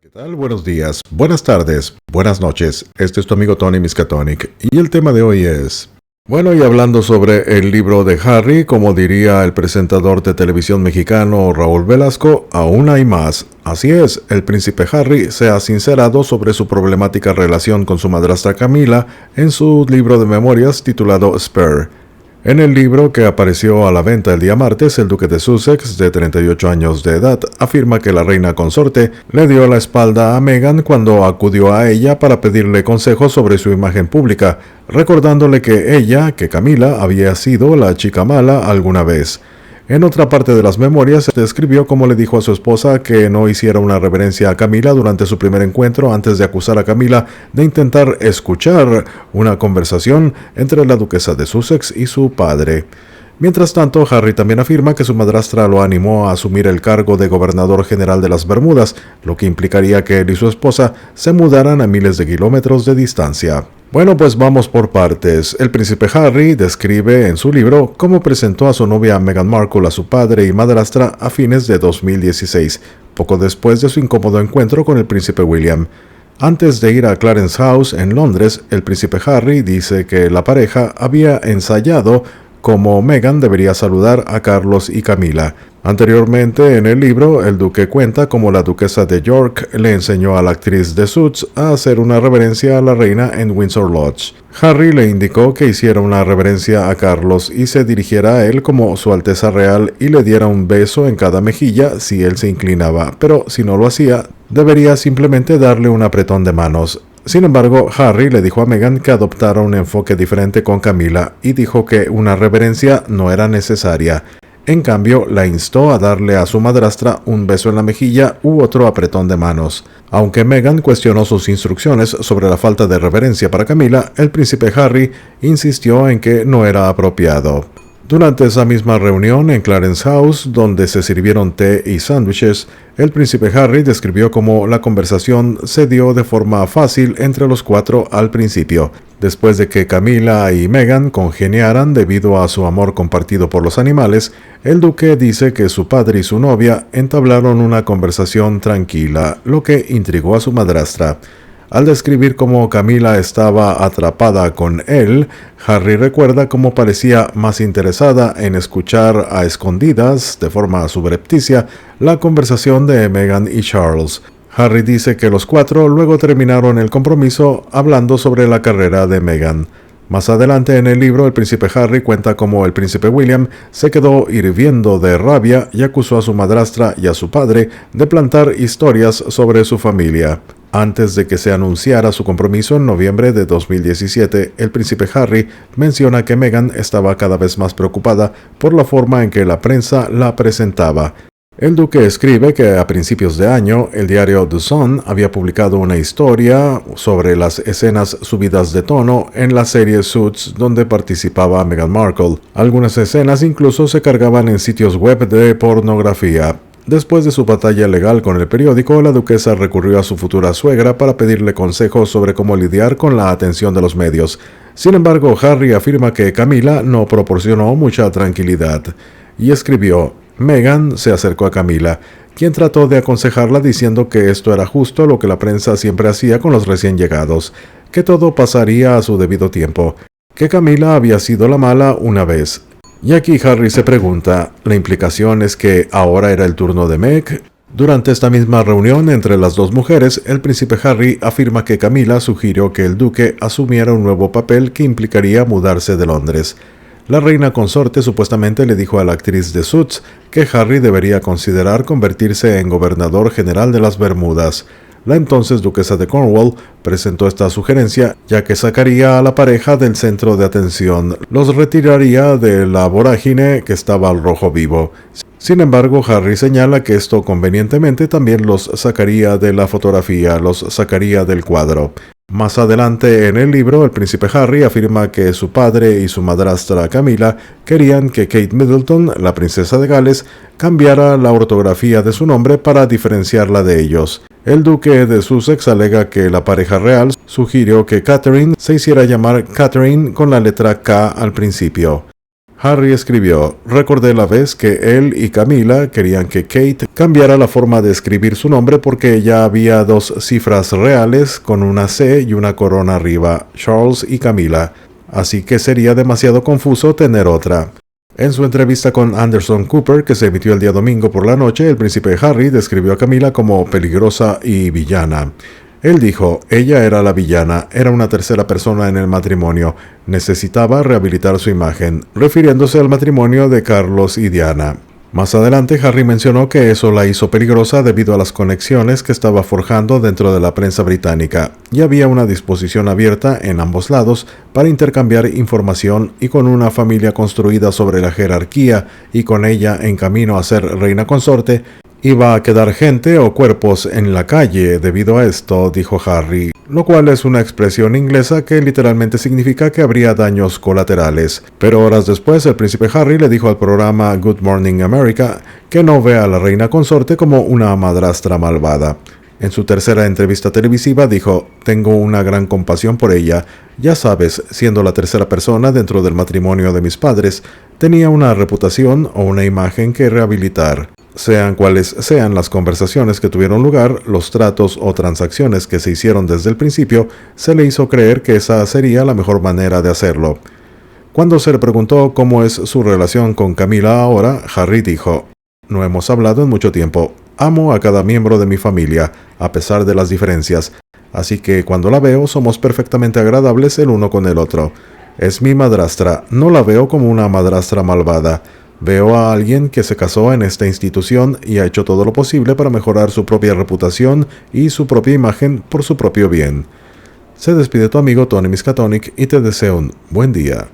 ¿Qué tal? Buenos días, buenas tardes, buenas noches. Este es tu amigo Tony Miskatonic y el tema de hoy es... Bueno, y hablando sobre el libro de Harry, como diría el presentador de televisión mexicano Raúl Velasco, aún hay más. Así es, el príncipe Harry se ha sincerado sobre su problemática relación con su madrastra Camila en su libro de memorias titulado Spare. En el libro, que apareció a la venta el día martes, el duque de Sussex, de 38 años de edad, afirma que la reina consorte le dio la espalda a Meghan cuando acudió a ella para pedirle consejos sobre su imagen pública, recordándole que Camila, había sido la chica mala alguna vez. En otra parte de las memorias, describió cómo le dijo a su esposa que no hiciera una reverencia a Camila durante su primer encuentro antes de acusar a Camila de intentar escuchar una conversación entre la duquesa de Sussex y su padre. Mientras tanto, Harry también afirma que su madrastra lo animó a asumir el cargo de gobernador general de las Bermudas, lo que implicaría que él y su esposa se mudaran a miles de kilómetros de distancia. Bueno, pues vamos por partes. El príncipe Harry describe en su libro cómo presentó a su novia Meghan Markle a su padre y madrastra a fines de 2016, poco después de su incómodo encuentro con el príncipe William. Antes de ir a Clarence House en Londres, el príncipe Harry dice que la pareja había ensayado cómo Meghan debería saludar a Carlos y Camila. Anteriormente en el libro, el duque cuenta cómo la duquesa de York le enseñó a la actriz de Suits a hacer una reverencia a la reina en Windsor Lodge. Harry le indicó que hiciera una reverencia a Carlos y se dirigiera a él como Su Alteza Real y le diera un beso en cada mejilla si él se inclinaba, pero si no lo hacía, debería simplemente darle un apretón de manos. Sin embargo, Harry le dijo a Meghan que adoptara un enfoque diferente con Camila y dijo que una reverencia no era necesaria. En cambio, la instó a darle a su madrastra un beso en la mejilla u otro apretón de manos. Aunque Meghan cuestionó sus instrucciones sobre la falta de reverencia para Camila, el príncipe Harry insistió en que no era apropiado. Durante esa misma reunión en Clarence House, donde se sirvieron té y sándwiches, el príncipe Harry describió cómo la conversación se dio de forma fácil entre los cuatro al principio, después de que Camila y Meghan congeniaran debido a su amor compartido por los animales. El duque dice que su padre y su novia entablaron una conversación tranquila, lo que intrigó a su madrastra. Al describir cómo Camila estaba atrapada con él, Harry recuerda cómo parecía más interesada en escuchar a escondidas, de forma subrepticia, la conversación de Meghan y Charles. Harry dice que los cuatro luego terminaron el compromiso hablando sobre la carrera de Meghan. Más adelante en el libro, el príncipe Harry cuenta cómo el príncipe William se quedó hirviendo de rabia y acusó a su madrastra y a su padre de plantar historias sobre su familia. Antes de que se anunciara su compromiso en noviembre de 2017, el príncipe Harry menciona que Meghan estaba cada vez más preocupada por la forma en que la prensa la presentaba. El duque escribe que a principios de año, el diario The Sun había publicado una historia sobre las escenas subidas de tono en la serie Suits donde participaba Meghan Markle. Algunas escenas incluso se cargaban en sitios web de pornografía. Después de su batalla legal con el periódico, la duquesa recurrió a su futura suegra para pedirle consejos sobre cómo lidiar con la atención de los medios. Sin embargo, Harry afirma que Camila no proporcionó mucha tranquilidad y escribió: Meghan se acercó a Camila, quien trató de aconsejarla diciendo que esto era justo lo que la prensa siempre hacía con los recién llegados, que todo pasaría a su debido tiempo, que Camila había sido la mala una vez. Y aquí Harry se pregunta, ¿la implicación es que ahora era el turno de Meg? Durante esta misma reunión entre las dos mujeres, el príncipe Harry afirma que Camila sugirió que el duque asumiera un nuevo papel que implicaría mudarse de Londres. La reina consorte supuestamente le dijo a la actriz de Suits que Harry debería considerar convertirse en gobernador general de las Bermudas. La entonces duquesa de Cornwall presentó esta sugerencia, ya que sacaría a la pareja del centro de atención, los retiraría de la vorágine que estaba al rojo vivo. Sin embargo, Harry señala que esto convenientemente también los sacaría de la fotografía, los sacaría del cuadro. Más adelante en el libro, el príncipe Harry afirma que su padre y su madrastra Camila querían que Kate Middleton, la princesa de Gales, cambiara la ortografía de su nombre para diferenciarla de ellos. El duque de Sussex alega que la pareja real sugirió que Catherine se hiciera llamar Catherine con la letra K al principio. Harry escribió: recordé la vez que él y Camila querían que Kate cambiara la forma de escribir su nombre porque ya había dos cifras reales con una C y una corona arriba, Charles y Camila, así que sería demasiado confuso tener otra. En su entrevista con Anderson Cooper, que se emitió el día domingo por la noche, el príncipe Harry describió a Camila como peligrosa y villana. Él dijo: ella era la villana, era una tercera persona en el matrimonio, necesitaba rehabilitar su imagen, refiriéndose al matrimonio de Carlos y Diana. Más adelante, Harry mencionó que eso la hizo peligrosa debido a las conexiones que estaba forjando dentro de la prensa británica, y había una disposición abierta en ambos lados para intercambiar información, y con una familia construida sobre la jerarquía y con ella en camino a ser reina consorte, iba a quedar gente o cuerpos en la calle debido a esto, dijo Harry, lo cual es una expresión inglesa que literalmente significa que habría daños colaterales. Pero horas después, el príncipe Harry le dijo al programa Good Morning America que no ve a la reina consorte como una madrastra malvada. En su tercera entrevista televisiva dijo: tengo una gran compasión por ella. Ya sabes, siendo la tercera persona dentro del matrimonio de mis padres, tenía una reputación o una imagen que rehabilitar. Sean cuales sean las conversaciones que tuvieron lugar, los tratos o transacciones que se hicieron desde el principio, se le hizo creer que esa sería la mejor manera de hacerlo. Cuando se le preguntó cómo es su relación con Camila ahora, Harry dijo: no hemos hablado en mucho tiempo. Amo a cada miembro de mi familia, a pesar de las diferencias, así que cuando la veo somos perfectamente agradables el uno con el otro. Es mi madrastra, no la veo como una madrastra malvada. Veo a alguien que se casó en esta institución y ha hecho todo lo posible para mejorar su propia reputación y su propia imagen por su propio bien. Se despide tu amigo Tony Miskatonic y te deseo un buen día.